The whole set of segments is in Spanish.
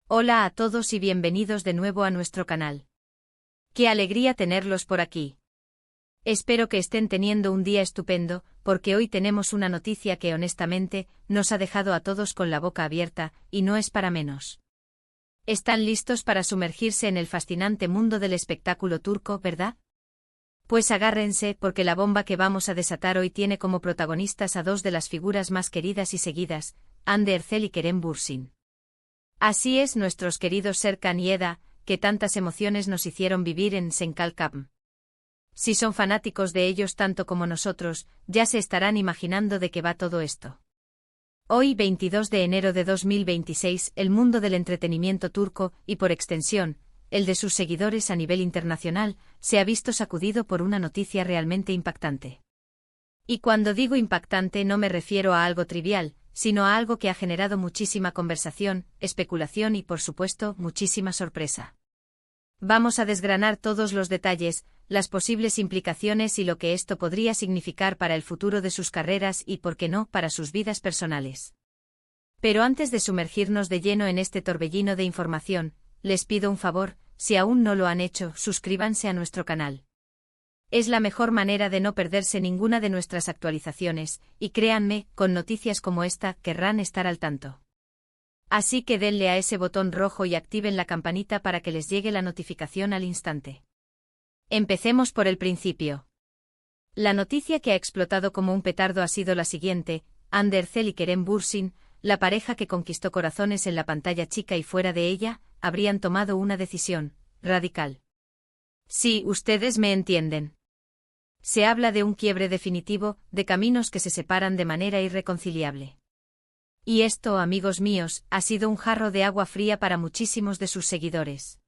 Hola a todos y bienvenidos de nuevo a nuestro canal. Qué alegría tenerlos por aquí. Espero que estén teniendo un día estupendo, porque hoy tenemos una noticia que honestamente nos ha dejado a todos con la boca abierta, y no es para menos. ¿Están listos para sumergirse en el fascinante mundo del espectáculo turco, verdad? Pues agárrense, porque la bomba que vamos a desatar hoy tiene como protagonistas a dos de las figuras más queridas y seguidas, Hande Erçel y Kerem Bürsin. Así es, nuestros queridos Serkan y Eda, que tantas emociones nos hicieron vivir en Senkalkam. Si son fanáticos de ellos tanto como nosotros, ya se estarán imaginando de qué va todo esto. Hoy, 22 de enero de 2026, el mundo del entretenimiento turco, y por extensión, el de sus seguidores a nivel internacional, se ha visto sacudido por una noticia realmente impactante. Y cuando digo impactante no me refiero a algo trivial, sino a algo que ha generado muchísima conversación, especulación y, por supuesto, muchísima sorpresa. Vamos a desgranar todos los detalles, las posibles implicaciones y lo que esto podría significar para el futuro de sus carreras y, por qué no, para sus vidas personales. Pero antes de sumergirnos de lleno en este torbellino de información, les pido un favor, si aún no lo han hecho, suscríbanse a nuestro canal. Es la mejor manera de no perderse ninguna de nuestras actualizaciones, y créanme, con noticias como esta, querrán estar al tanto. Así que denle a ese botón rojo y activen la campanita para que les llegue la notificación al instante. Empecemos por el principio. La noticia que ha explotado como un petardo ha sido la siguiente: Hande Erçel y Kerem Bürsin, la pareja que conquistó corazones en la pantalla chica y fuera de ella, habrían tomado una decisión radical. Sí, ustedes me entienden. Se habla de un quiebre definitivo, de caminos que se separan de manera irreconciliable. Y esto, amigos míos, ha sido un jarro de agua fría para muchísimos de sus seguidores.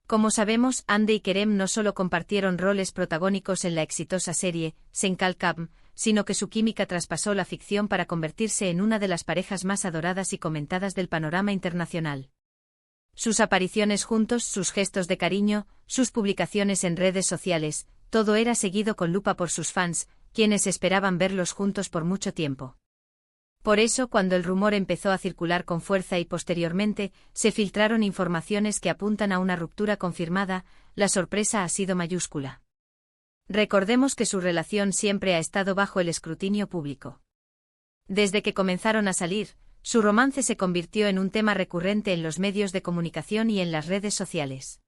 Como sabemos, Hande y Kerem no solo compartieron roles protagónicos en la exitosa serie Senkalkam, sino que su química traspasó la ficción para convertirse en una de las parejas más adoradas y comentadas del panorama internacional. Sus apariciones juntos, sus gestos de cariño, sus publicaciones en redes sociales, todo era seguido con lupa por sus fans, quienes esperaban verlos juntos por mucho tiempo. Por eso, cuando el rumor empezó a circular con fuerza y posteriormente se filtraron informaciones que apuntan a una ruptura confirmada, la sorpresa ha sido mayúscula. Recordemos que su relación siempre ha estado bajo el escrutinio público. Desde que comenzaron a salir, su romance se convirtió en un tema recurrente en los medios de comunicación y en las redes sociales.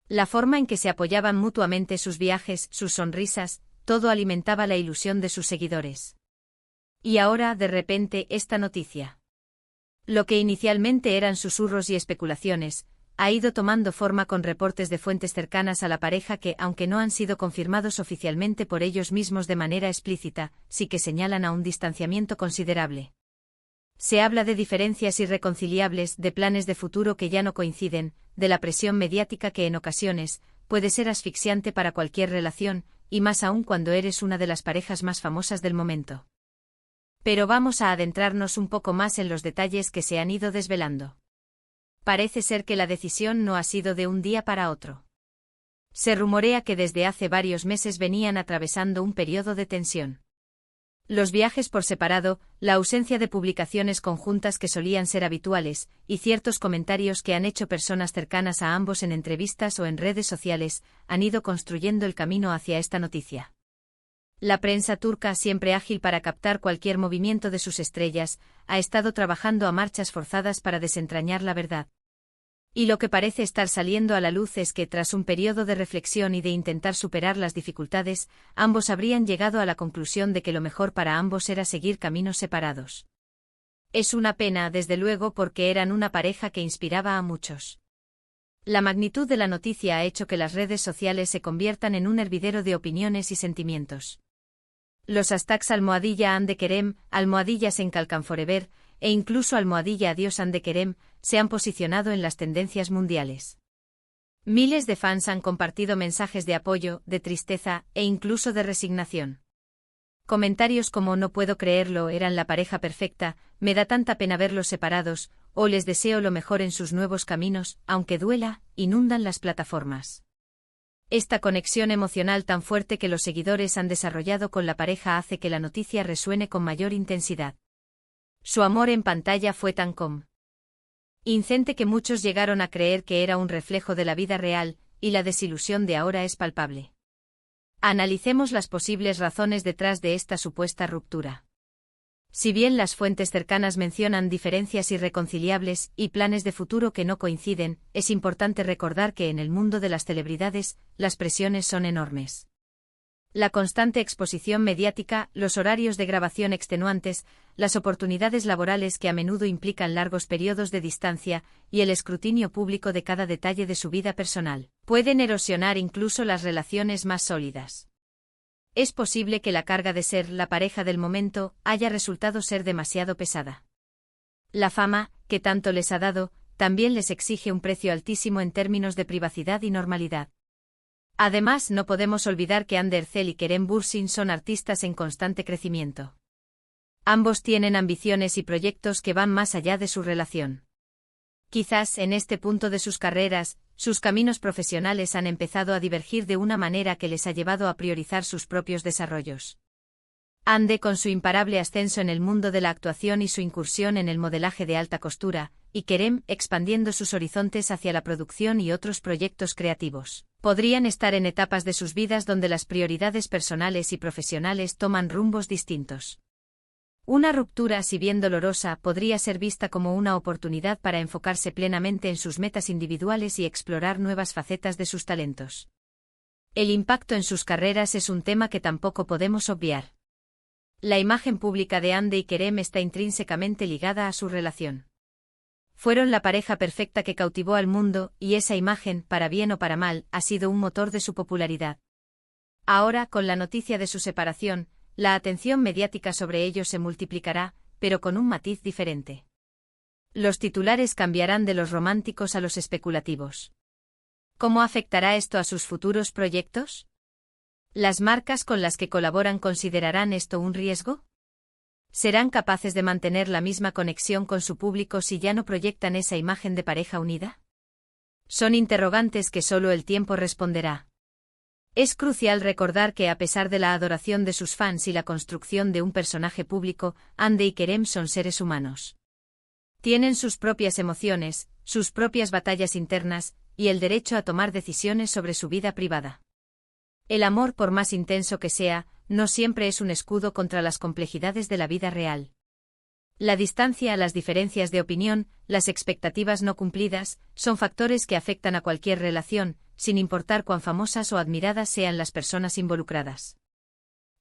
La forma en que se apoyaban mutuamente, sus viajes, sus sonrisas, todo alimentaba la ilusión de sus seguidores. Y ahora, de repente, esta noticia. Lo que inicialmente eran susurros y especulaciones, ha ido tomando forma con reportes de fuentes cercanas a la pareja que, aunque no han sido confirmados oficialmente por ellos mismos de manera explícita, sí que señalan a un distanciamiento considerable. Se habla de diferencias irreconciliables, de planes de futuro que ya no coinciden, de la presión mediática que en ocasiones puede ser asfixiante para cualquier relación, y más aún cuando eres una de las parejas más famosas del momento. Pero vamos a adentrarnos un poco más en los detalles que se han ido desvelando. Parece ser que la decisión no ha sido de un día para otro. Se rumorea que desde hace varios meses venían atravesando un periodo de tensión. Los viajes por separado, la ausencia de publicaciones conjuntas que solían ser habituales, y ciertos comentarios que han hecho personas cercanas a ambos en entrevistas o en redes sociales, han ido construyendo el camino hacia esta noticia. La prensa turca, siempre ágil para captar cualquier movimiento de sus estrellas, ha estado trabajando a marchas forzadas para desentrañar la verdad. Y lo que parece estar saliendo a la luz es que, tras un periodo de reflexión y de intentar superar las dificultades, ambos habrían llegado a la conclusión de que lo mejor para ambos era seguir caminos separados. Es una pena, desde luego, porque eran una pareja que inspiraba a muchos. La magnitud de la noticia ha hecho que las redes sociales se conviertan en un hervidero de opiniones y sentimientos. Los hashtags #Hande Kerem, #Senkalkam Forever, e incluso #Adiós Hande Kerem, se han posicionado en las tendencias mundiales. Miles de fans han compartido mensajes de apoyo, de tristeza, e incluso de resignación. Comentarios como "no puedo creerlo, eran la pareja perfecta, me da tanta pena verlos separados", o "les deseo lo mejor en sus nuevos caminos, aunque duela", inundan las plataformas. Esta conexión emocional tan fuerte que los seguidores han desarrollado con la pareja hace que la noticia resuene con mayor intensidad. Su amor en pantalla fue tan Incidente que muchos llegaron a creer que era un reflejo de la vida real, y la desilusión de ahora es palpable. Analicemos las posibles razones detrás de esta supuesta ruptura. Si bien las fuentes cercanas mencionan diferencias irreconciliables y planes de futuro que no coinciden, es importante recordar que en el mundo de las celebridades, las presiones son enormes. La constante exposición mediática, los horarios de grabación extenuantes, las oportunidades laborales que a menudo implican largos periodos de distancia y el escrutinio público de cada detalle de su vida personal, pueden erosionar incluso las relaciones más sólidas. Es posible que la carga de ser la pareja del momento haya resultado ser demasiado pesada. La fama, que tanto les ha dado, también les exige un precio altísimo en términos de privacidad y normalidad. Además, no podemos olvidar que Ander Erzel y Kerem Bürsin son artistas en constante crecimiento. Ambos tienen ambiciones y proyectos que van más allá de su relación. Quizás en este punto de sus carreras, sus caminos profesionales han empezado a divergir de una manera que les ha llevado a priorizar sus propios desarrollos. Ande, con su imparable ascenso en el mundo de la actuación y su incursión en el modelaje de alta costura, y Kerem, expandiendo sus horizontes hacia la producción y otros proyectos creativos, podrían estar en etapas de sus vidas donde las prioridades personales y profesionales toman rumbos distintos. Una ruptura, si bien dolorosa, podría ser vista como una oportunidad para enfocarse plenamente en sus metas individuales y explorar nuevas facetas de sus talentos. El impacto en sus carreras es un tema que tampoco podemos obviar. La imagen pública de Ande y Kerem está intrínsecamente ligada a su relación. Fueron la pareja perfecta que cautivó al mundo, y esa imagen, para bien o para mal, ha sido un motor de su popularidad. Ahora, con la noticia de su separación, la atención mediática sobre ellos se multiplicará, pero con un matiz diferente. Los titulares cambiarán de los románticos a los especulativos. ¿Cómo afectará esto a sus futuros proyectos? ¿Las marcas con las que colaboran considerarán esto un riesgo? ¿Serán capaces de mantener la misma conexión con su público si ya no proyectan esa imagen de pareja unida? Son interrogantes que solo el tiempo responderá. Es crucial recordar que a pesar de la adoración de sus fans y la construcción de un personaje público, Ande y Kerem son seres humanos. Tienen sus propias emociones, sus propias batallas internas, y el derecho a tomar decisiones sobre su vida privada. El amor, por más intenso que sea, no siempre es un escudo contra las complejidades de la vida real. La distancia, las diferencias de opinión, las expectativas no cumplidas, son factores que afectan a cualquier relación, sin importar cuán famosas o admiradas sean las personas involucradas.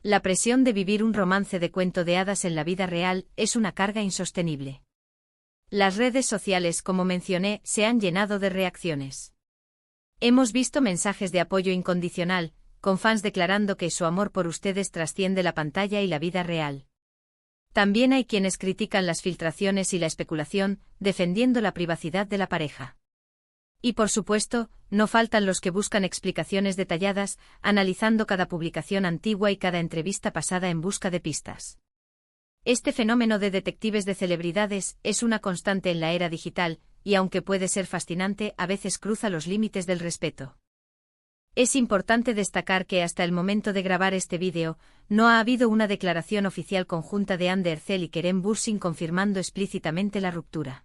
La presión de vivir un romance de cuento de hadas en la vida real es una carga insostenible. Las redes sociales, como mencioné, se han llenado de reacciones. Hemos visto mensajes de apoyo incondicional, con fans declarando que su amor por ustedes trasciende la pantalla y la vida real. También hay quienes critican las filtraciones y la especulación, defendiendo la privacidad de la pareja. Y por supuesto, no faltan los que buscan explicaciones detalladas, analizando cada publicación antigua y cada entrevista pasada en busca de pistas. Este fenómeno de detectives de celebridades es una constante en la era digital, y aunque puede ser fascinante, a veces cruza los límites del respeto. Es importante destacar que hasta el momento de grabar este vídeo, no ha habido una declaración oficial conjunta de Ander Erzel y Kerem Bürsin confirmando explícitamente la ruptura.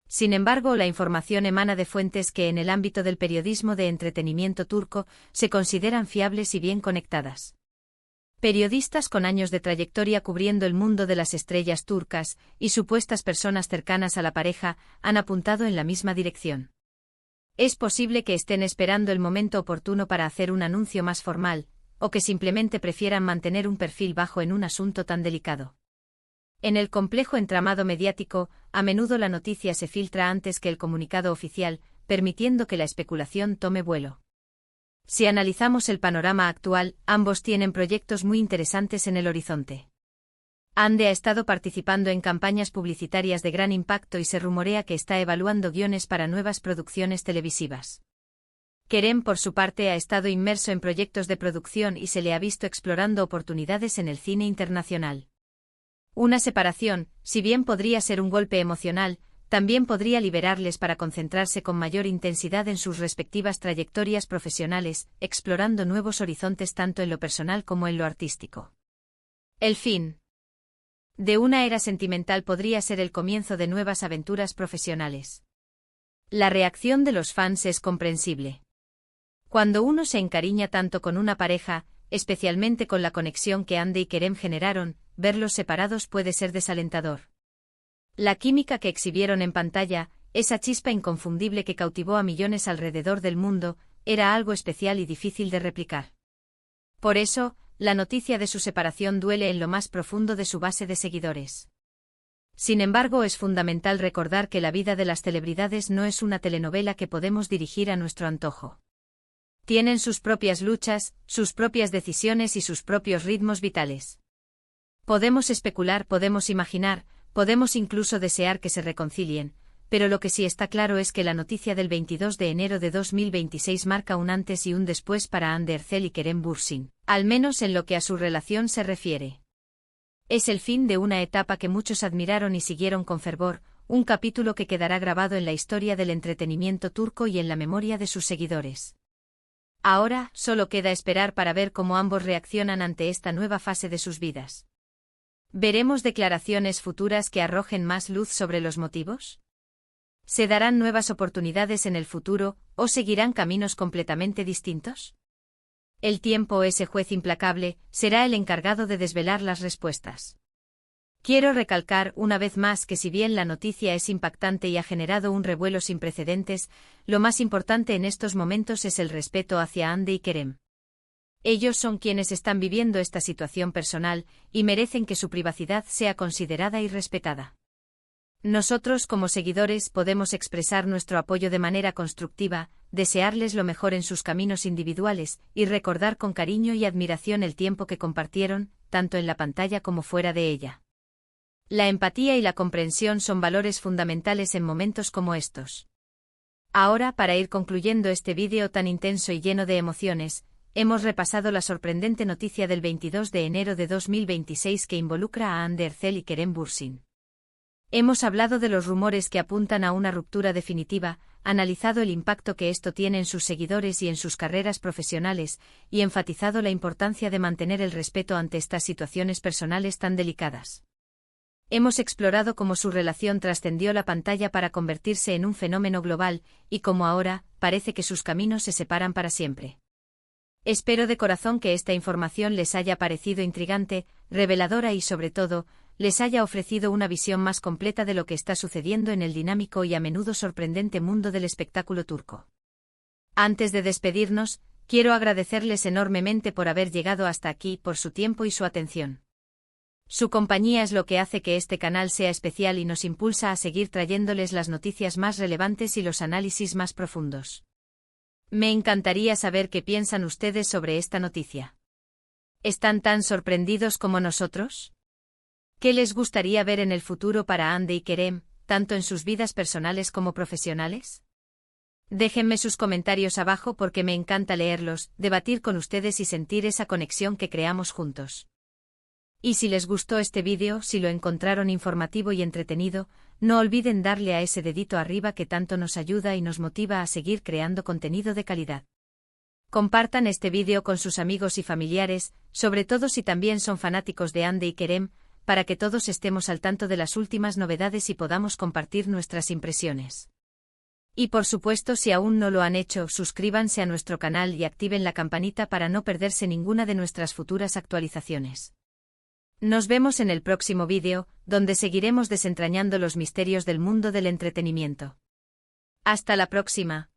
Sin embargo, la información emana de fuentes que en el ámbito del periodismo de entretenimiento turco se consideran fiables y bien conectadas. Periodistas con años de trayectoria cubriendo el mundo de las estrellas turcas y supuestas personas cercanas a la pareja han apuntado en la misma dirección. Es posible que estén esperando el momento oportuno para hacer un anuncio más formal, o que simplemente prefieran mantener un perfil bajo en un asunto tan delicado. En el complejo entramado mediático, a menudo la noticia se filtra antes que el comunicado oficial, permitiendo que la especulación tome vuelo. Si analizamos el panorama actual, ambos tienen proyectos muy interesantes en el horizonte. Ande ha estado participando en campañas publicitarias de gran impacto y se rumorea que está evaluando guiones para nuevas producciones televisivas. Kerem, por su parte, ha estado inmerso en proyectos de producción y se le ha visto explorando oportunidades en el cine internacional. Una separación, si bien podría ser un golpe emocional, también podría liberarles para concentrarse con mayor intensidad en sus respectivas trayectorias profesionales, explorando nuevos horizontes tanto en lo personal como en lo artístico. El fin. De una era sentimental podría ser el comienzo de nuevas aventuras profesionales. La reacción de los fans es comprensible. Cuando uno se encariña tanto con una pareja, especialmente con la conexión que Ande y Kerem generaron, verlos separados puede ser desalentador. La química que exhibieron en pantalla, esa chispa inconfundible que cautivó a millones alrededor del mundo, era algo especial y difícil de replicar. Por eso, la noticia de su separación duele en lo más profundo de su base de seguidores. Sin embargo, es fundamental recordar que la vida de las celebridades no es una telenovela que podemos dirigir a nuestro antojo. Tienen sus propias luchas, sus propias decisiones y sus propios ritmos vitales. Podemos especular, podemos imaginar, podemos incluso desear que se reconcilien, pero lo que sí está claro es que la noticia del 22 de enero de 2026 marca un antes y un después para Hande Erçel y Kerem Bürsin, al menos en lo que a su relación se refiere. Es el fin de una etapa que muchos admiraron y siguieron con fervor, un capítulo que quedará grabado en la historia del entretenimiento turco y en la memoria de sus seguidores. Ahora, solo queda esperar para ver cómo ambos reaccionan ante esta nueva fase de sus vidas. ¿Veremos declaraciones futuras que arrojen más luz sobre los motivos? ¿Se darán nuevas oportunidades en el futuro, o seguirán caminos completamente distintos? El tiempo, ese juez implacable, será el encargado de desvelar las respuestas. Quiero recalcar una vez más que si bien la noticia es impactante y ha generado un revuelo sin precedentes, lo más importante en estos momentos es el respeto hacia Hande y Kerem. Ellos son quienes están viviendo esta situación personal, y merecen que su privacidad sea considerada y respetada. Nosotros como seguidores podemos expresar nuestro apoyo de manera constructiva, desearles lo mejor en sus caminos individuales, y recordar con cariño y admiración el tiempo que compartieron, tanto en la pantalla como fuera de ella. La empatía y la comprensión son valores fundamentales en momentos como estos. Ahora, para ir concluyendo este vídeo tan intenso y lleno de emociones, hemos repasado la sorprendente noticia del 22 de enero de 2026 que involucra a Hande Erçel y Kerem Bürsin. Hemos hablado de los rumores que apuntan a una ruptura definitiva, analizado el impacto que esto tiene en sus seguidores y en sus carreras profesionales, y enfatizado la importancia de mantener el respeto ante estas situaciones personales tan delicadas. Hemos explorado cómo su relación trascendió la pantalla para convertirse en un fenómeno global, y cómo ahora, parece que sus caminos se separan para siempre. Espero de corazón que esta información les haya parecido intrigante, reveladora y sobre todo, les haya ofrecido una visión más completa de lo que está sucediendo en el dinámico y a menudo sorprendente mundo del espectáculo turco. Antes de despedirnos, quiero agradecerles enormemente por haber llegado hasta aquí, por su tiempo y su atención. Su compañía es lo que hace que este canal sea especial y nos impulsa a seguir trayéndoles las noticias más relevantes y los análisis más profundos. Me encantaría saber qué piensan ustedes sobre esta noticia. ¿Están tan sorprendidos como nosotros? ¿Qué les gustaría ver en el futuro para Hande y Kerem, tanto en sus vidas personales como profesionales? Déjenme sus comentarios abajo porque me encanta leerlos, debatir con ustedes y sentir esa conexión que creamos juntos. Y si les gustó este vídeo, si lo encontraron informativo y entretenido, no olviden darle a ese dedito arriba que tanto nos ayuda y nos motiva a seguir creando contenido de calidad. Compartan este vídeo con sus amigos y familiares, sobre todo si también son fanáticos de Hande y Kerem, para que todos estemos al tanto de las últimas novedades y podamos compartir nuestras impresiones. Y por supuesto, si aún no lo han hecho, suscríbanse a nuestro canal y activen la campanita para no perderse ninguna de nuestras futuras actualizaciones. Nos vemos en el próximo vídeo, donde seguiremos desentrañando los misterios del mundo del entretenimiento. Hasta la próxima.